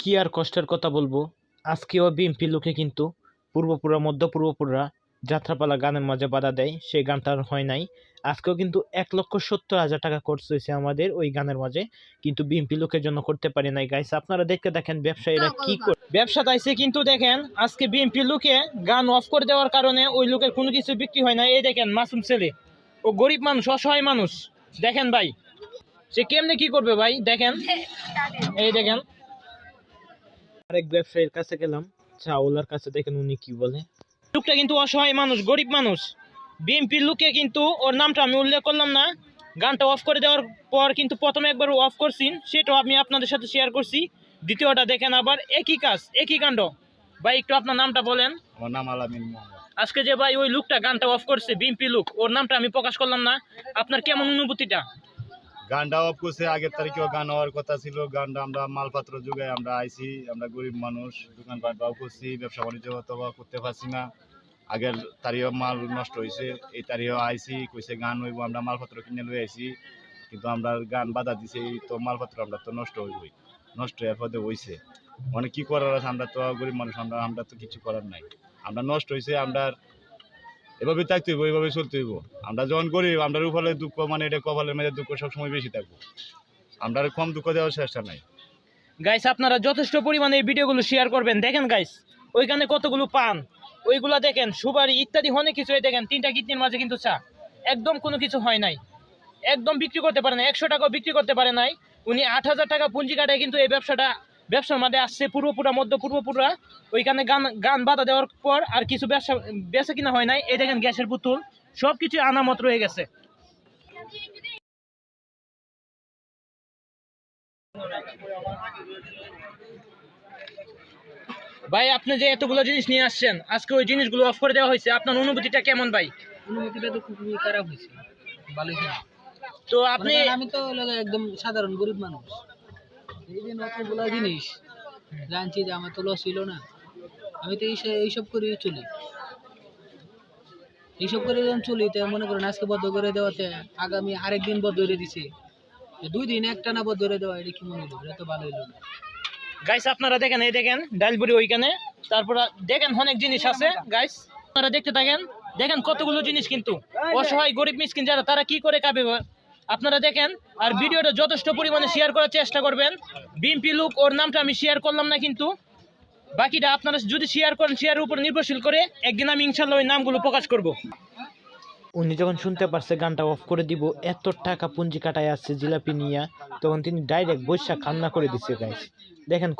কি আর কষ্টের কথা বলবো। আজকেও বিএনপি লোকে কিন্তু পূর্বপুরা মধ্য পূর্বপুরা যাত্রাপালা গানের মাঝে বাধা দেয়, সেই গানটা আর হয় নাই। আজকেও কিন্তু 1,70,000 টাকা খরচ হয়েছে আমাদের ওই গানের মাঝে, কিন্তু বিএনপি লোকের জন্য করতে পারি নাই। গাইস আপনারা দেখতে দেখেন ব্যবসায়ীরা কি করে ব্যবসা তাইছে, কিন্তু দেখেন আজকে বিএনপি লোকে গান অফ করে দেওয়ার কারণে ওই লোকের কোনো কিছু বিক্রি হয় না। এই দেখেন মাসুম ছেলে, ও গরিব মানুষ, অসহায় মানুষ। দেখেন ভাই সে কেমনে কি করবে ভাই, দেখেন এই দেখেন। আরেক ব্যবসায়ীর কাছে গেলাম, চাওলার কাছে, দেখেন উনি কি বলে। লোকটা কিন্তু অসহায় মানুষ, গরিব মানুষ। বিএনপি লোকে কিন্তু ওর নামটা আমি উল্লেখ করলাম না। গানটা অফ করে দেওয়ার পর কিন্তু প্রথমে একবার অফ করছি, সেটাও আমি আপনাদের সাথে শেয়ার করছি। দ্বিতীয়টা দেখেন আবার একই কাজ, একই কাণ্ড। ভাই একটু আপনার নামটা বলেন। আমার নাম আলামিন মোহাম্মদ। আজকে যে ভাই ওই লোকটা গানটা অফ করছে, বিএনপি লোক, ওর নামটা আমি প্রকাশ করলাম না, আপনার কেমন অনুভূতিটা? গানটা অফ করছে, আগের তারিখেও গান হওয়ার কথা ছিল। গানটা আমরা মালপত্র যুগে আমরা আইছি, আমরা গরিব মানুষ, দোকানপাট বাও করছি, ব্যবসা বাণিজ্য অথবা করতে পারছি না। আগের তারিখেও মাল নষ্ট হয়েছে, এই তারিখেও আইছি, কইছে গান হইব, আমরা মালপত্র কিনে লই আইছি, কিন্তু আমরা গান বাধা দিছে। এই তো মালপত্র আমরা তো নষ্ট হইবই, নষ্ট হওয়ার পথে হইছে। অনেক কি করার আছে, আমরা তো গরিব মানুষ, আমরা তো কিছু করার নাই। আমরা নষ্ট হয়েছে, আমরা এভাবে থাকতে হইব, এইভাবে চলতে হইব। আমরা যখন গরিব, আমরা উপরে দুঃখ, মানে এটা কপালের মেয়েদের দুঃখ সবসময় বেশি থাকবো, আমরা আর কম দুঃখ দেওয়ার চেষ্টা নাই। গাইস আপনারা যথেষ্ট পরিমাণে এই ভিডিওগুলো শেয়ার করবেন। দেখেন গাইস ওইখানে কতগুলো পান, ওইগুলা দেখেন, সুপারি ইত্যাদি অনেক কিছু। দেখেন 3টা কিডনির মাঝে কিন্তু চা, একদম কোনো কিছু হয় নাই, একদম বিক্রি করতে পারে না, 100 টাকাও বিক্রি করতে পারে নাই। উনি 8,000 টাকা পুঁজি কাটায় কিন্তু এই ব্যবসার মধ্যে আসছে। পূর্বপুরা মধ্য পূর্বপুরা ওইখানে গান বাধা দেওয়ার পর আর কিছু বেচা কিনা হয় নাই। এই দেখেন গ্যাসের বোতল সব কিছু আনামত রয়ে গেছে। ভাই আপনি যে এতগুলো জিনিস নিয়ে আসছেন, আজকে ওই জিনিসগুলো অফ করে দেওয়া হয়েছে, আপনার অনুভূতিটা কেমন ভাই? অনুভূতিটা তো খুবই খারাপ হয়েছে, ভালোই খারাপ। তো আপনি, আমি তো একদম সাধারণ গরিব মানুষ, এই যে নতুনগুলা জিনিস জানছি যে আমার তো লস ছিল না। আমি তো এইসব করে চলি, এইসব করে যখন চলি, তো মনে করেন আজকে বদ্ধ করে দেওয়াতে আগামী আরেকদিন বদ্ধ করে দিছে, 2 দিন একটা না বদ্ধ করে দেওয়া, এটা কি মনে হলো? এটা তো ভালো হইলো না। গাইস আপনারা দেখেন, এই দেখেন ডালবুড়ি ওইখানে, তারপর দেখেন অনেক জিনিস আছে। গাইস আপনারা দেখতে থাকেন, দেখেন কতগুলো জিনিস, কিন্তু অসহায় গরিব মিসকিন যারা, তারা কি করে খাবে আপনারা দেখেন। আর ভিডিওটা যথেষ্ট পরিমাণে শেয়ার করার চেষ্টা করবেন। বিএনপি লোক, ওর নামটা আমি শেয়ার করলাম না, কিন্তু বাকিটা আপনারা যদি শেয়ার করেন, শেয়ারের উপর নির্ভরশীল করে একদিন আমি ইনশাল্লাহ ওই নামগুলো প্রকাশ করব। উনি যখন শুনতে পারছে গানটা অফ করে দিব, এত টাকা পুঁজি কাটায় আসছে জিলাপি নিয়ে, তখন তিনি ডাইরেক্ট বৈশাখ কান্না করে দিচ্ছে। গাইস দেখেন।